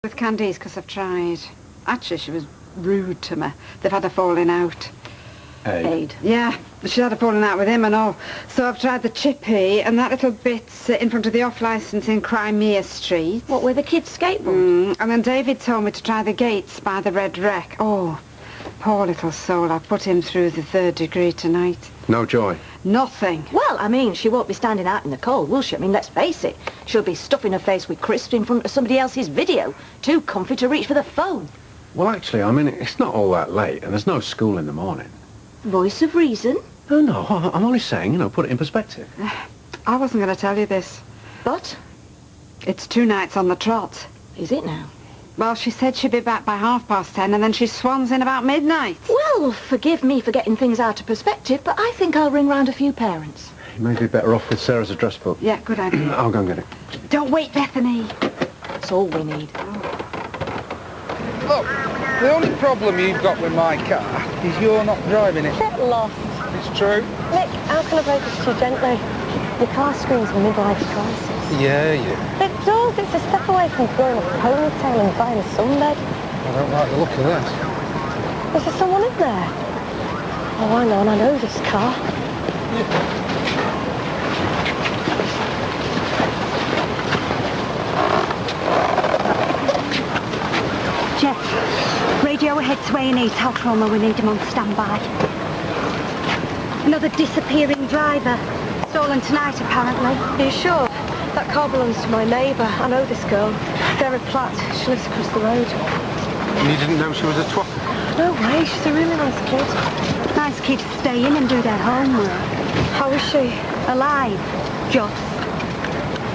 With Candice, because I've tried. Actually, she was rude to me. They've had a falling out. Aid? Yeah, she had a falling out with him and all. So I've tried the chippy and that little bit in front of the off-licence in Crimea Street. What, where the kids skateboard? And then David told me to try the gates by the Red Wreck. Oh, poor little soul. I put him through the 3rd degree tonight. No joy? Nothing. Well, I mean, she won't be standing out in the cold, will she? I mean, let's face it. She'll be stuffing her face with crisps in front of somebody else's video. Too comfy to reach for the phone. Well, actually, I mean, it's not all that late, and there's no school in the morning. Voice of reason. Oh, no, I'm only saying, you know, put it in perspective. I wasn't going to tell you this. But? It's 2 nights on the trot. Is it now? Well, she said she'd be back by 10:30, and then she swans in about midnight. Well, forgive me for getting things out of perspective, but I think I'll ring round a few parents. You may be better off with Sarah's address book. Yeah, good idea. I'll go and get it. Don't wait, Bethany. That's all we need. Look, the only problem you've got with my car is you're not driving it. Get lost. It's true. Nick, how can I break this too gently? Your car screams midlife crisis. Yeah, yeah. It does. It's a step away from throwing a ponytail and buying a sunbed. I don't like the look of that. Is there someone in there? Oh, I know, and I know this car. Jeff, radio ahead to A&E. Tell Trauma we need him on standby. Another disappearing driver. Stolen tonight, apparently. Are you sure? That car belongs to my neighbour. I know this girl. Sarah Platt. She lives across the road. You didn't know she was a twat? No way. She's a really nice kid. Nice kids stay in and do their homework. How is she? Alive, just.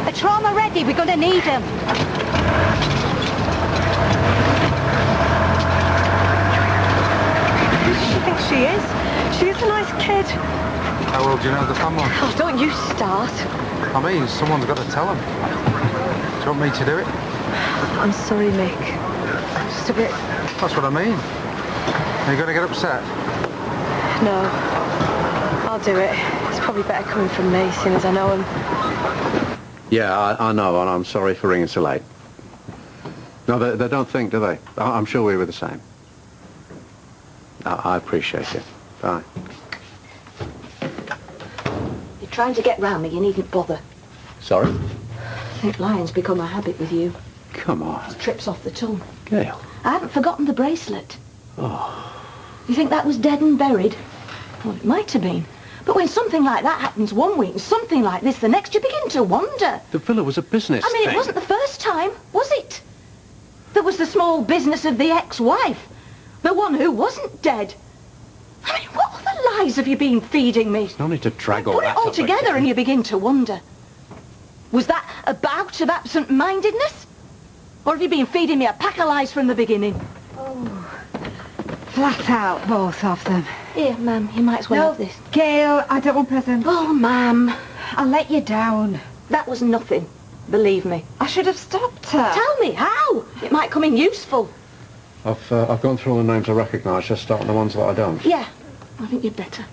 A trauma ready. We're going to need him. Who does she think she is? She is a nice kid. How well do you know the family? Oh, don't you start. I mean, someone's got to tell them. Do you want me to do it? I'm sorry, Mick. Just a bit... That's what I mean. Are you going to get upset? No. I'll do it. It's probably better coming from me, seeing as I know him. Yeah, I know, and I'm sorry for ringing so late. No, they don't think, do they? I'm sure we were the same. I appreciate it. Bye. You're trying to get round me, you needn't bother. Sorry? I think lying's become a habit with you. Come on. It trips off the tongue. Gail. I haven't forgotten the bracelet. Oh. You think that was dead and buried? Well, it might have been. But when something like that happens one week and something like this the next, you begin to wonder. The villa was a business I mean, thing. it wasn't the first time, was it? There was the small business of the ex-wife. The one who wasn't dead. I mean, what other lies have you been feeding me? No need to drag all Put that it all up together again. and you begin to wonder. Was that a bout of absent-mindedness? Or have you been feeding me a pack of lies from the beginning? Flat out, both of them. Here, ma'am, you might as well No, have this. Gail, I don't want presents. Oh, ma'am, I'll let you down. that was nothing. Believe me. I should have stopped her. Tell me, how? It might come in useful. I've gone through all the names I recognise, just starting the ones that I don't. Yeah, I think you'd better.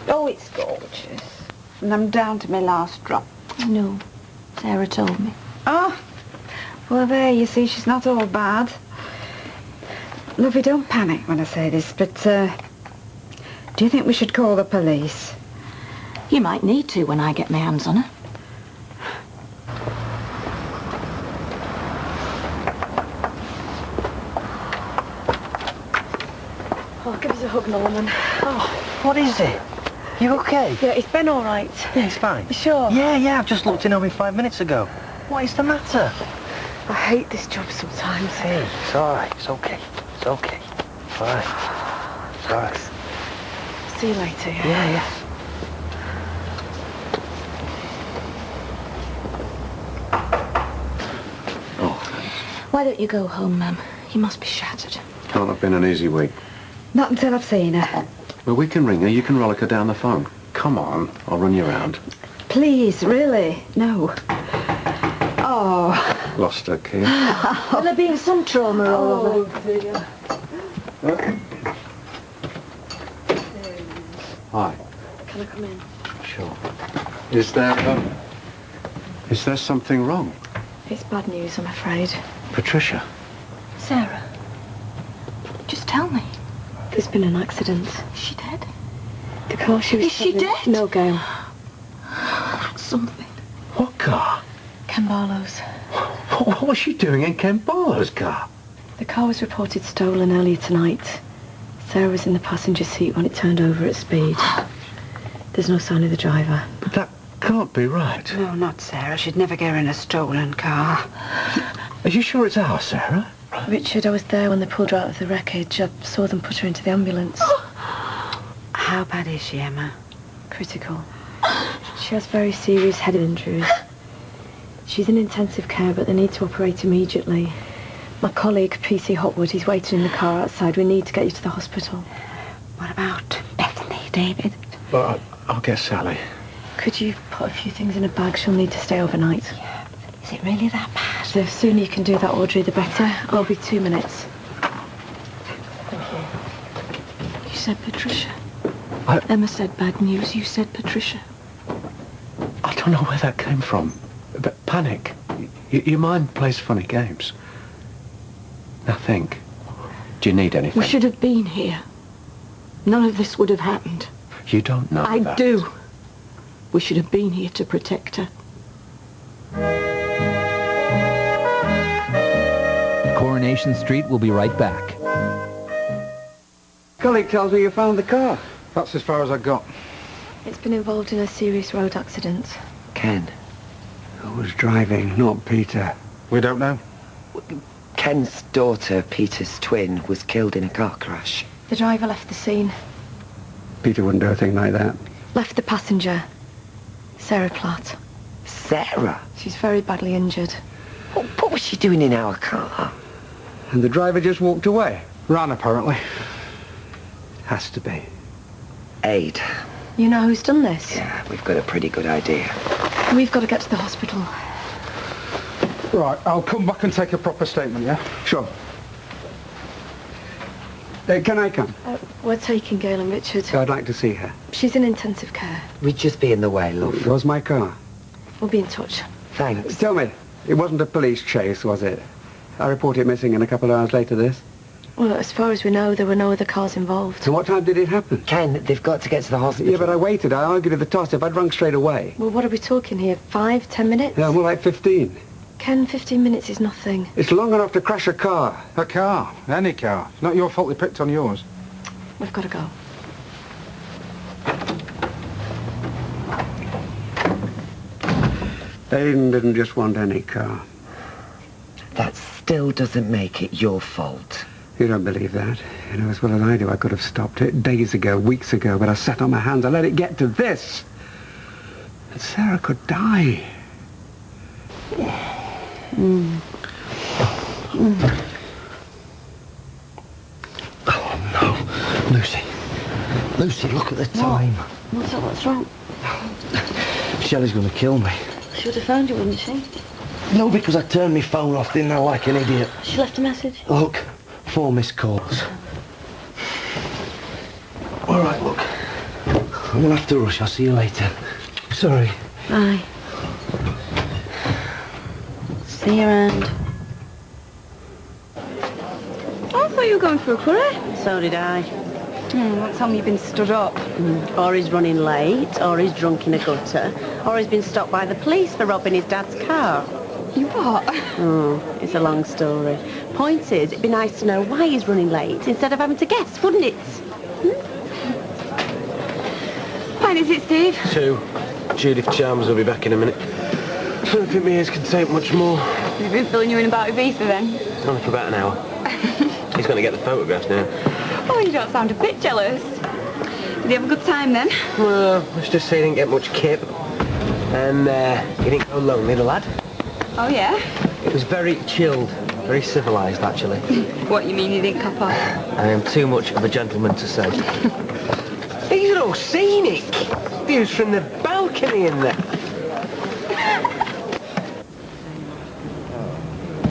Oh, it's gorgeous. And I'm down to my last drop. I know. Sarah told me. Oh, well, there, you see, she's not all bad. Lovey, don't panic when I say this, but, do you think we should call the police? You might need to when I get my hands on her. Oh, give us a hug, Norman. Oh, what is it? You okay? Yeah, it's been all right. Yeah, it's fine. You sure? Yeah, I've just looked in on me 5 minutes ago. What is the matter? I hate this job sometimes. Hey, it's all right. It's okay. It's okay. Fine. It's all right. See you later, yeah? Yeah. Why don't you go home, ma'am? You must be shattered. Can't have been an easy week. Not until I've seen her. Well, we can ring her. You can rollick her down the phone. Come on. I'll run you round. Please, really? No. Oh. Lost her key. Will there be some trauma all over? Dear. Hi. Can I come in? Sure. Is there something wrong? It's bad news, I'm afraid. Patricia? Sarah, just tell me. There's been an accident. Is she dead? The car she was Is she travelling- dead? No, Gail. That's something. What car? Ken Barlow's. What was she doing in Ken Barlow's car? The car was reported stolen earlier tonight. Sarah was in the passenger seat when it turned over at speed. There's no sign of the driver. But that can't be right. No, not Sarah. She'd never get her in a stolen car. Are you sure it's ours, Sarah? Richard, I was there when they pulled her out of the wreckage. I saw them put her into the ambulance. How bad is she, Emma? Critical. She has very serious head injuries. She's in intensive care, but they need to operate immediately. My colleague, PC Hotwood, he's waiting in the car outside. We need to get you to the hospital. What about Bethany, David? Well, I'll get Sally. Could you put a few things in a bag? She'll need to stay overnight. Is it really that bad? The sooner you can do that, Audrey, the better. I'll be 2 minutes. You said Patricia. I- Emma said bad news. You said Patricia. I don't know where that came from. But panic. Your mind plays funny games. Now think. Do you need anything? We should have been here. None of this would have happened. You don't know I that. do. We should have been here to protect her. Coronation Street will be right back. Colleague tells me you found the car. That's as far as I got. It's been involved in a serious road accident. Ken. Who was driving? Not Peter. We don't know. Ken's daughter, Peter's twin, was killed in a car crash. The driver left the scene. Peter wouldn't do a thing like that. Left the passenger. Sarah Platt. Sarah? She's very badly injured. What was she doing in our car? And the driver just walked away? Ran, apparently. Has to be. Aid. You know who's done this? Yeah, we've got a pretty good idea. We've got to get to the hospital. Right, I'll come back and take a proper statement, yeah? Sure. Can I come? We're taking Gail and Richard. I'd like to see her. She's in intensive care. We'd just be in the way, It love. was my car. We'll be in touch. Thanks. Tell me, it wasn't a police chase, was it? I reported missing and a couple of hours later this. Well, as far as we know, there were no other cars involved. So what time did it happen? Ken, they've got to get to the hospital. Yeah, but I waited. I argued at the toss. If I'd rung straight away. Well, what are we talking here? 5, 10 minutes? Yeah, more like 15. Ken, 15 minutes is nothing. It's long enough to crash a car. A car? Any car? It's not your fault they picked on yours. We've got to go. Aiden didn't just want any car. That still doesn't make it your fault. You don't believe that. You know as well as I do I could have stopped it days ago, weeks ago, but I sat on my hands. I let it get to this. And Sarah could die. Oh, no. Lucy. Lucy, look at the time. What's wrong? Shelley's going to kill me. She would have phoned you, wouldn't she? No, because I turned my phone off, didn't I, like an idiot? She left a message. Look, 4 missed calls. All right, look. I'm going to have to rush. I'll see you later. Sorry. Bye. See you around. I thought you were going for a curry. So did I. Won't tell me you've been stood up. Or he's running late, or he's drunk in a gutter, or he's been stopped by the police for robbing his dad's car. You what? Oh, it's a long story. Point is, it'd be nice to know why he's running late instead of having to guess, wouldn't it? Fine, is it, Steve? 2. Judith Chalmers will be back in a minute. I don't think my ears can take much more. You've been filling you in about Ibiza then? Only for about an hour. He's going to get the photographs now. Oh, you don't sound a bit jealous. Did you have a good time then? Well, let's just say he didn't get much kip. And he didn't go lonely, the lad. Oh, yeah? It was very chilled, very civilised, actually. What, you mean you didn't cop off? I am too much of a gentleman to say. These are all scenic. Views from the balcony in there.